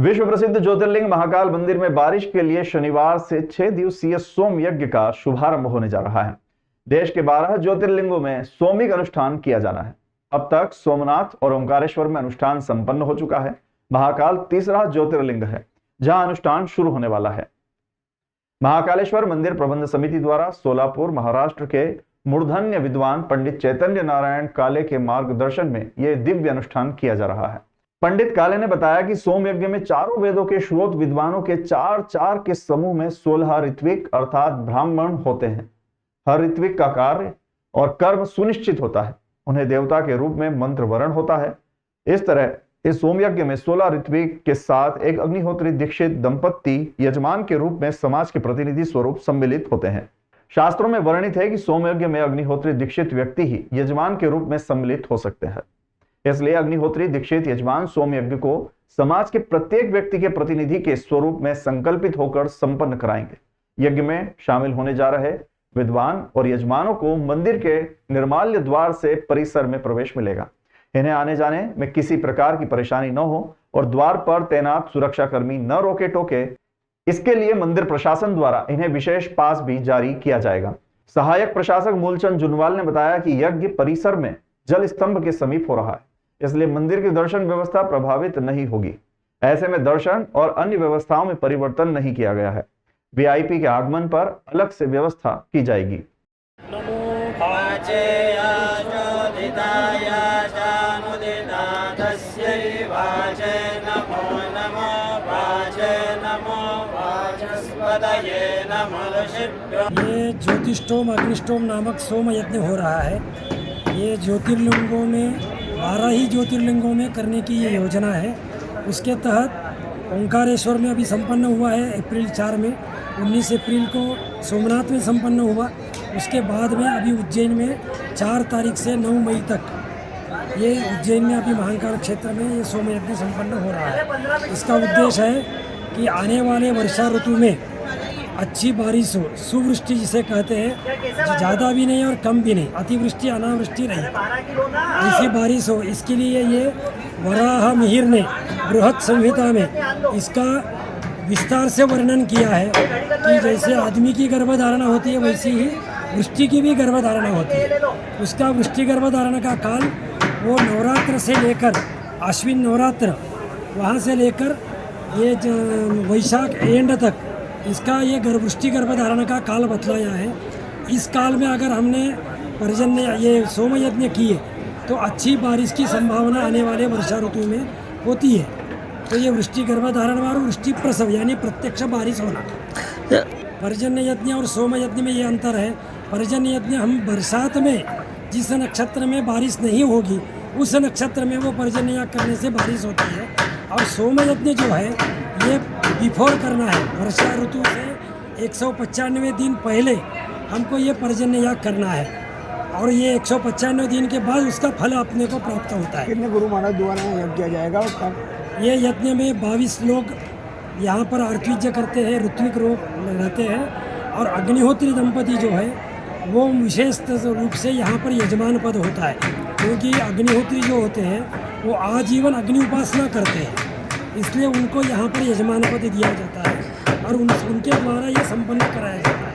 विश्व प्रसिद्ध ज्योतिर्लिंग महाकाल मंदिर में बारिश के लिए शनिवार से 6 दिवसीय सोम यज्ञ का शुभारंभ होने जा रहा है। देश के 12 ज्योतिर्लिंगों में सोमिक अनुष्ठान किया जाना है। अब तक सोमनाथ और ओंकारेश्वर में अनुष्ठान संपन्न हो चुका है। महाकाल तीसरा ज्योतिर्लिंग है जहां अनुष्ठान शुरू होने वाला है। महाकालेश्वर मंदिर प्रबंध समिति द्वारा सोलापुर महाराष्ट्र के मूर्धन्य विद्वान पंडित चैतन्य नारायण काले के मार्गदर्शन में यह दिव्य अनुष्ठान किया जा रहा है। पंडित काले ने बताया कि सोम यज्ञ में चारों वेदों के श्रोत विद्वानों के 4 के समूह में 16 ऋत्विक अर्थात ब्राह्मण होते हैं। हर ऋत्विक का कार्य और कर्म सुनिश्चित होता है। उन्हें देवता के रूप में मंत्र वरण होता है। इस तरह इस सोम यज्ञ में 16 ऋत्विक के साथ एक अग्निहोत्री दीक्षित दंपत्ति यजमान के रूप में समाज के प्रतिनिधि स्वरूप सम्मिलित होते हैं। शास्त्रों में वर्णित है कि सोम यज्ञ में अग्निहोत्री दीक्षित व्यक्ति ही यजमान के रूप में सम्मिलित हो सकते हैं। इसलिए अग्निहोत्री दीक्षित यजमान सोम यज्ञ को समाज के प्रत्येक व्यक्ति के प्रतिनिधि के स्वरूप में संकल्पित होकर संपन्न कराएंगे। यज्ञ में शामिल होने जा रहे विद्वान और यजमानों को मंदिर के निर्माल्य द्वार से परिसर में प्रवेश मिलेगा। इन्हें आने जाने में किसी प्रकार की परेशानी न हो और द्वार पर तैनात सुरक्षाकर्मी न रोके टोके, इसके लिए मंदिर प्रशासन द्वारा इन्हें विशेष पास भी जारी किया जाएगा। सहायक प्रशासक मूलचंद जुनवाल ने बताया कि यज्ञ परिसर में जल स्तंभ के समीप हो रहा है, इसलिए मंदिर की दर्शन व्यवस्था प्रभावित नहीं होगी। ऐसे में दर्शन और अन्य व्यवस्थाओं में परिवर्तन नहीं किया गया है। वीआईपी के आगमन पर अलग से व्यवस्था की जाएगी। ये ज्योतिष्टोम अग्निष्टोम नामक सोम यज्ञ हो रहा है। ये ज्योतिर्लिंगों में 12 ही ज्योतिर्लिंगों में करने की ये योजना है। उसके तहत ओंकारेश्वर में अभी संपन्न हुआ है अप्रैल 4 में, 19 अप्रैल को सोमनाथ में संपन्न हुआ। उसके बाद में अभी उज्जैन में 4 तारीख से 9 मई तक ये उज्जैन में अभी महाकाल क्षेत्र में ये सोम यज्ञ संपन्न हो रहा है। इसका उद्देश्य है कि आने वाले वर्षा ऋतु में अच्छी बारिश हो, सुवृष्टि जिसे कहते हैं, ज़्यादा भी नहीं और कम भी नहीं, अतिवृष्टि अनावृष्टि नहीं, ऐसी बारिश हो। इसके लिए ये वराह मिहिर ने बृहत संहिता में इसका विस्तार से वर्णन किया है कि जैसे आदमी की गर्भधारणा होती है वैसी ही वृष्टि की भी गर्भधारणा होती है। उसका वृष्टि गर्भधारणा का काल वो नवरात्र से लेकर आश्विन नवरात्र, वहाँ से लेकर ये वैशाख एंड तक इसका ये वृष्टि गर्भधारण का काल बतलाया है। इस काल में अगर हमने पर्जन्य ये सोम यज्ञ किए तो अच्छी बारिश की संभावना आने वाले वर्षा ऋतु में होती है। तो ये वृष्टि गर्भधारण और वृष्टि प्रसव यानी प्रत्यक्ष बारिश होना। पर्जन्य यज्ञ और सोम यज्ञ में ये अंतर है। पर्जन्य यज्ञ हम बरसात में जिस नक्षत्र में बारिश नहीं होगी उस नक्षत्र में वो पर्जन्य यज्ञ करने से बारिश होती है। और सोम यज्ञ जो है ये बिफोर करना है, वर्षा ऋतु से 195 दिन पहले हमको ये पर्जन्य याग करना है और ये 195 दिन के बाद उसका फल अपने को प्राप्त होता है। कितने गुरु महाराज द्वारा यज्ञ किया जाएगा और कब? ये यज्ञ में 22 लोग यहाँ पर आर्तवीज्य करते हैं, ऋत्विक लोग रहते हैं और अग्निहोत्री दंपति जो है वो विशेष रूप से यहाँ पर यजमान पद होता है, क्योंकि अग्निहोत्री जो होते हैं वो आजीवन अग्नि उपासना करते हैं, इसलिए उनको यहाँ पर यजमान पद दिया जाता है और उनके द्वारा ये संपन्न कराया जाता है।